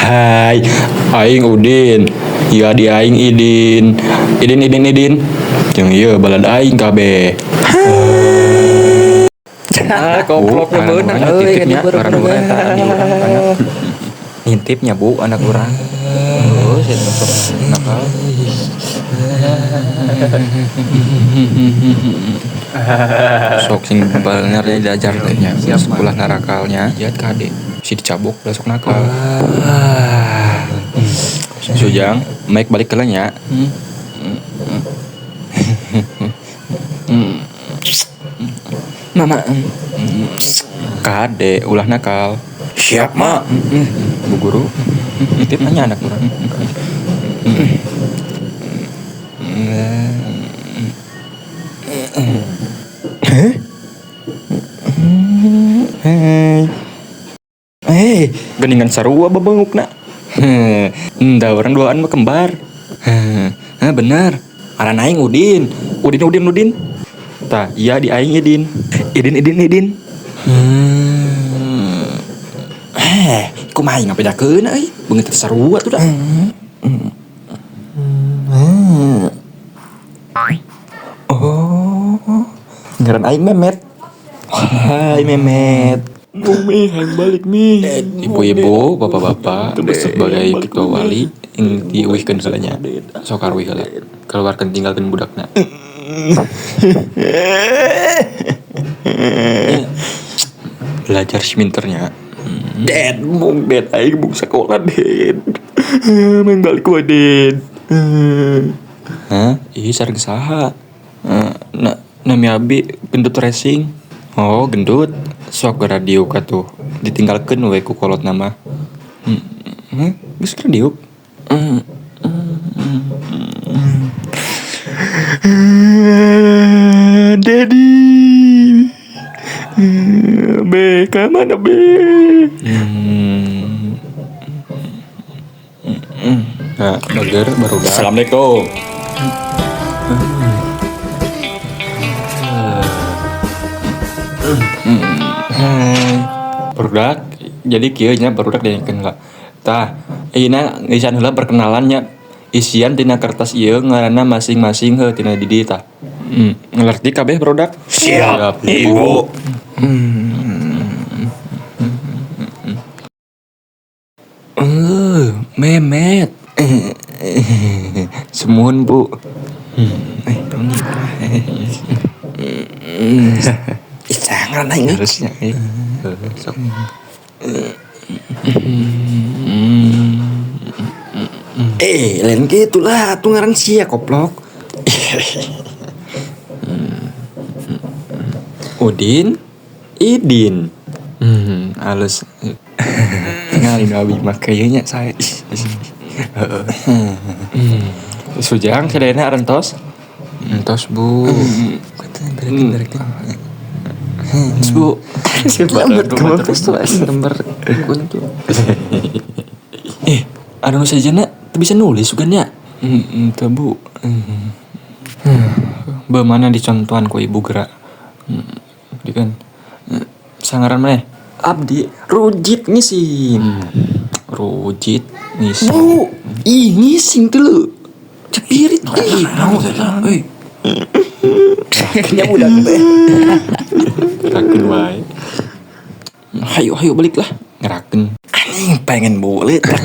Hai, aing Udin. Ya di aing Idin. Idin. Jeung ieu balad aing kabeh. Goblok beunang euy titipnya ngaran urang eta di urang anak. Ngintipnya Bu anak urang. Oh, saya tetep nakal. Sok sing benernya diajar teh nya. Sekolah narakalnya. Lihat kade si dicabok besok nakal. Sujang, Mike balik ke nya. Mama. Kade ulah nakal. Siap, Mak. Bu guru. Titip nanya anak urang. Hei, geningan sarua babengukna. Da orang duaan mah kembar. Bener. Aran aing Udin. Udin. Tah, iya di aing Idin. Kumaha aing ngabedakeun euy? Beungeut sarua tuh dah. Oh, ngaran aing Memet. Hai Memet. Bumi hayang balik mi. Ibu-ibu, bapak-bapak, sebagai ketua wali yang diuihkeun salahnya. Sok arwih heula. Keluarkeun tinggalkeun budakna. Belajar seminternya. Ded aing mung sekolah Ded. Main balik ku Ded. Hah? Ih sareng saha? Nami abi gendut racing. Oh, gendut. Sok ke radio katuh. Ditinggalkeun we ku kolot nama. Geus radio. Daddy. Be, ke mana Be? Nah, bager baru dah. Assalamualaikum. Barudak jadi kieu nya barudak dengekeun heula. Tah, ayeuna ngisan heula perkenalannya. Isian tina kertas ieu ngaranna masing-masing heuh tina di dieu tah. Ngarti kabeh barudak? Siap, Ibu. Memet. Semun Bu. Jangan aing Harusnya sok. lain gitu lah, tuh ngaran sia koplok. Udin, Idin. Halus. Ngalin abi mah kayaknya saya. Sujang sadayana arentos. Entos Bu. Berekin. Bu. Selamat kampus tuh gambar kuntu. Anu sajana teu bisa nulis sugannya. Teu Bu. Bagaimana dicontohan ku ibu gerak. Di kan sangaran maneh abdi Rujit ngising. Rujit ngising. Bu, ih ngising tuh lu. Cepirit. Naon eta? Euy. Kayaknya budak teh. Ngerakeun wae. Hayu balik lah. Ngerakeun. Anjing pengen boleh tak.